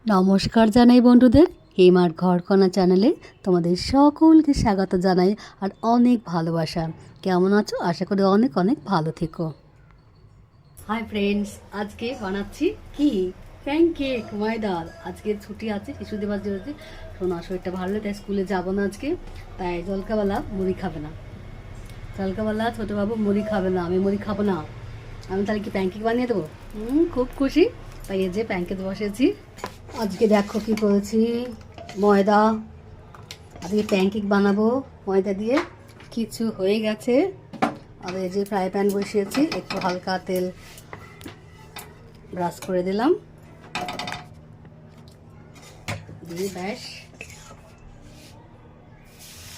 নমস্কার জানাই বন্ধুদের, হিমার ঘরকণা চ্যানেলে তোমাদের সকলকে স্বাগত জানাই আর অনেক ভালোবাসা। কেমন আছো? আশা করি অনেক অনেক ভালো থেকো। হাই ফ্রেন্ডস, আজকে বানাচ্ছি কি প্যানকেক ময়দার। আজকে ছুটি আছে, শিশু দিবস যেহেতু শোনা শরীরটা ভালো তাই স্কুলে যাবো না আজকে, তাই জলকাবেলা মুড়ি খাবে না। জলকাবেলা ছোটোবাবু মুড়ি খাবে না, আমি মুড়ি খাবো না। আমি তাহলে কি প্যানকেক বানিয়ে দেবো? খুব খুশি, তাই এই যে প্যানকেক বসেছি। আজকে দেখো কি করেছি, ময়দা। আজকে প্যানকেক বানাবো ময়দা দিয়ে। কিছু হয়ে গেছে। আর এই যে ফ্রাই প্যান বসিয়েছি, একটু হালকা তেল ব্রাশ করে দিলাম, দিয়ে ব্যাস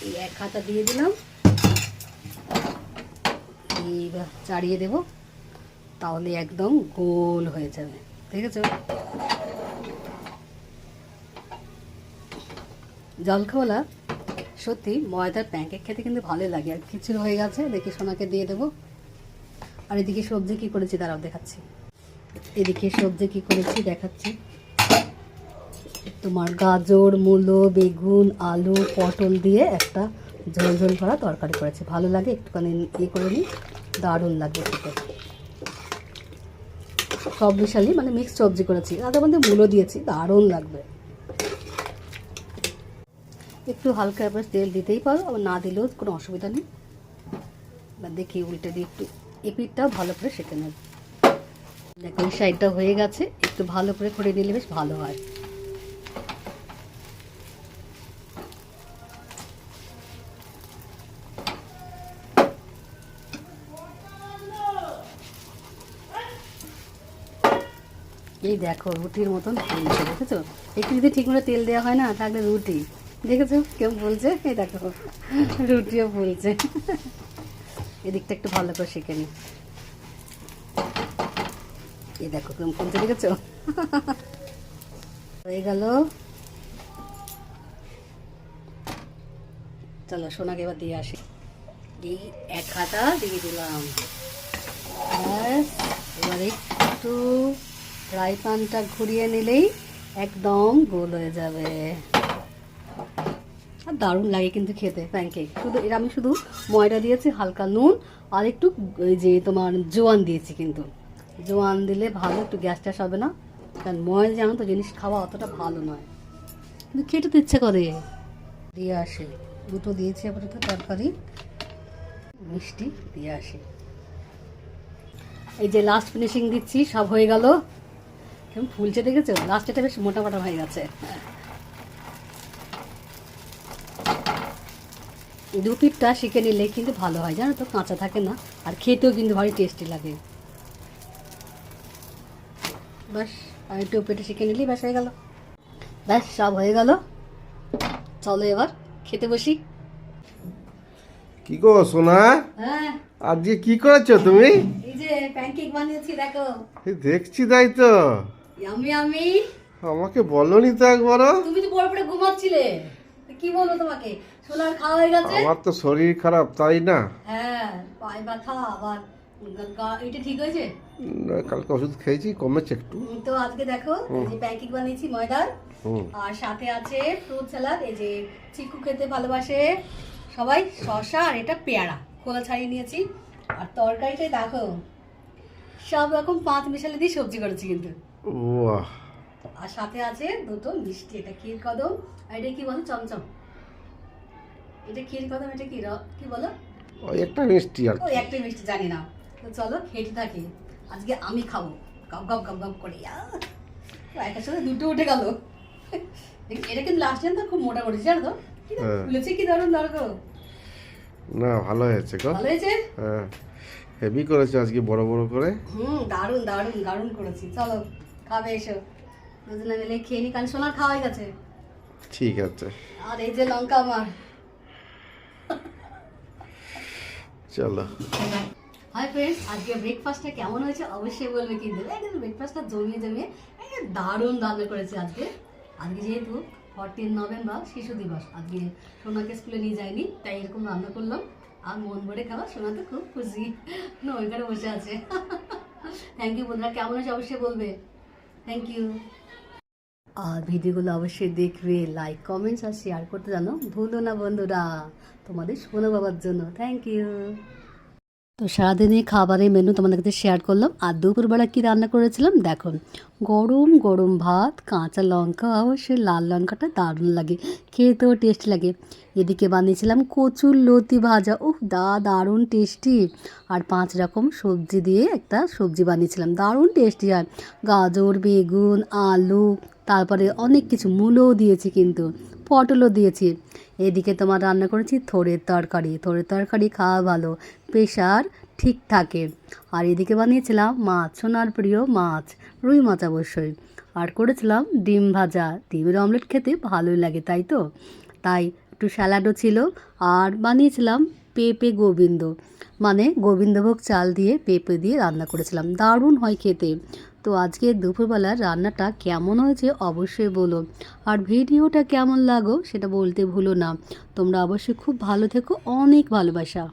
এই এক হাতা দিয়ে দিলাম। এইবার চাড়িয়ে দেব, তাহলে একদম গোল হয়ে যাবে। দেখেছো? জলখাওয়ালা সত্যি ময়দার প্যানকেক খেতে কিন্তু ভালোই লাগে। আর কিছু হয়ে গেছে, দেখি সোনাকে দিয়ে দেবো। আর এদিকে সবজি কি করেছি তারাও দেখাচ্ছি। এদিকে সবজি কি করেছি দেখাচ্ছি। তোমার গাজর, মূলো, বেগুন, আলু, পটল দিয়ে একটা ঝোল ঝোল করা তরকারি করেছি। ভালো লাগে, একটুখানি করে নিই, দারুণ লাগবে খেতে। সব মিশালি মানে মিক্স সবজি করেছি, তাদের মধ্যে মূলো দিয়েছি, দারুণ লাগবে। একটু হালকা এবার তেল দিতেই পারো, আবার না দিলেও কোনো অসুবিধা নেই। এবার দেখি উল্টে দিয়ে একটু এপিঠটাও ভালো করে সেঁকে নেব। দেখো এই সাইডটা হয়ে গেছে, একটু ভালো করে নিলে বেশ ভালো হয়। এই দেখো রুটির মতন ফুলছে, দেখেছো? একটু যদি ঠিক মতো তেল দেওয়া হয় না তাহলে রুটি, দেখেছো কেমন ফুলছে? এই দেখো রুটিও ফুলছে। এদিকটা একটু ভালো করে শিখে নি। এই দেখো কেমন ফুলছে, দেখেছো? হয়ে গেল। চলো সোনাকে এবার দিয়ে আসি। এই এক হাতা দিয়ে দিলাম। এবার একটু ফ্রাই প্যানটা ঘুরিয়ে নিলেই একদম গোল হয়ে যাবে। আর দারুণ লাগে কিন্তু খেতে প্যানকেক। শুধু এর আমি শুধু ময়দা দিয়েছি, হালকা নুন আর একটু ওই যে তোমার জোয়ান দিয়েছি। কিন্তু জোয়ান দিলে ভালো, একটু গ্যাস ট্যাস হবে না। কারণ ময়দা জানো তো জিনিস খাওয়া অতটা ভালো নয়, কিন্তু খেতে তো ইচ্ছে করে। দিয়ে আসি, দুটো দিয়েছি আপাতত তরকারি, মিষ্টি দিয়ে আসি। এই যে লাস্ট ফিনিশিং দিচ্ছি, সব হয়ে গেল। কেমন ফুলছে দেখেছো? লাস্ট এটা বেশ মোটা মোটা হয়ে গেছে। দু পিঠটা শিখে নিলে কিন্তু ভালো হয়, জানো তো, কাঁচা থাকে না, আর খেতেও কিন্তু ভারী টেস্টি লাগে। ব্যাস আর একটু পেটে শিখে নিলেই ব্যাস হয়ে গেল। ব্যাস সব হয়ে গেল, চলো এবার খেতে বসি। কি গো সোনা, হ্যাঁ আজকে কি করেছো তুমি? এই যে প্যানকেক বানিয়েছি, দেখো। এই দেখছি, তাই তো। ইয়ামি আমি আমাকে বলনি তো একবারও। তুমি তো পরে পরে ঘুমাচ্ছিলে, কি বলবো তোমাকে? সোনার খাওয়া হয়ে গেছে। আমার তো শরীর খারাপ, তাই না? হ্যাঁ, পায়ে ব্যথা আবার এটা ঠিক হয়েছে। কালকে ওষুধ খেয়েছি, কমেছে একটু। তো আজকে দেখো এই যে প্যানকেক বানিয়েছি ময়দার, হুম। আর সাথে আছে ফ্রুট স্যালাড। এই যে চিকু খেতে ভালোবাসে সবাই, শসা আর এটা পেয়ারা খোলা ছাড়িয়ে নিয়েছি। আর তরকারিটাই দেখো সব রকম পাঁচ মিশালি দিয়ে সবজি করেছি কিন্তু। বাহ। আর সাথে আছে দুটো মিষ্টি, এটা ক্ষীর কদম আর এটা কি বলো, চমচম। এটা ক্ষীর কদম, এটা কি কি বলো? ওই একটা মিষ্টি আর ওই কি। একটাই মিষ্টি, জানি না। তো চলো খেতে থাকি। আজকে আমি খাবো গপ গপ গপ গপ করে। একের সাথে দুটো উঠে গেল। এটা কিন্তু লাস্ট টাইম তো খুব মোটা করেছি, জানো তো? ফুলেছে কি দারুণ দারুণ। না, ভালো হয়েছে গো। ভালো হয়েছে। হ্যাঁ, হেভি করেছো আজকে, বড় বড় করে। দারুণ দারুণ দারুণ করেছি। চলো খাবে এসো, দুজনে মিলে খেয়ে নি, কারণ সোনার খাওয়া হয়ে গেছে। ঠিক আছে, আর এই যে লঙ্কা আমার। চলো। হাই ফ্রেন্ডস, আজকে ব্রেকফাস্টটা কেমন হয়েছে অবশ্যই বলবে কিন্তু। একদম ব্রেকফাস্টটা জমিয়ে জমিয়ে দারুণ রান্না করেছে আজকে। আজকে যেহেতু 14 নভেম্বর শিশু দিবস, আজকে সোনাকে স্কুলে নিয়ে যায়নি, তাই এরকম রান্না করলাম। আর মন ভরে খাওয়া, সোনা তো খুব খুশি, ওইখানে বসে আছে। থ্যাংক ইউ বন্ধুরা, কেমন হয়েছে অবশ্যই বলবে। Thank you. আর ভিডিওগুলো অবশ্যই দেখবে, লাইক কমেন্টস আর শেয়ার করতে জানো ভুলো না বন্ধুরা। তোমাদের সোনা বাবার জন্য থ্যাংক ইউ। তো সারাদিনের খাবারের মেনু তোমাদের কাছে শেয়ার করলাম। আর দুপুরবেলা কী রান্না করেছিলাম দেখো, গরম গরম ভাত, কাঁচা লঙ্কা, অবশ্যই লাল লঙ্কাটা দারুণ লাগে, খেতেও টেস্টি লাগে। এদিকে বানিয়েছিলাম কচুর লতি ভাজা, দারুণ টেস্টি। আর 5 রকম সবজি দিয়ে একটা সবজি বানিয়েছিলাম, দারুণ টেস্টি হয়। গাজর, বেগুন, আলু, তারপরে অনেক কিছু, মূলও দিয়েছি কিন্তু, পটলও দিয়েছি। এদিকে তোমার রান্না করেছি থোড়ের তরকারি। থোড়ের তরকারি খাওয়া ভালো, প্রেশার ঠিক থাকে। আর এদিকে বানিয়েছিলাম মাছ, সোনার প্রিয় মাছ, রুই মাছ অবশ্যই। আর করেছিলাম ডিম ভাজা, ডিমের অমলেট খেতে ভালোই লাগে তাই তো, তাই একটু স্যালাডও ছিল। আর বানিয়েছিলাম পেঁপে গোবিন্দ, মানে গোবিন্দভোগ চাল দিয়ে পেঁপে দিয়ে রান্না করেছিলাম, দারুণ হয় খেতে। তো আজকে দুপুরবেলার রান্নাটা কেমন হয়েছে অবশ্যই বলো। আর ভিডিওটা কেমন লাগো সেটা বলতে ভুলো না। তোমরা অবশ্যই খুব ভালো থেকো, অনেক ভালোবাসা।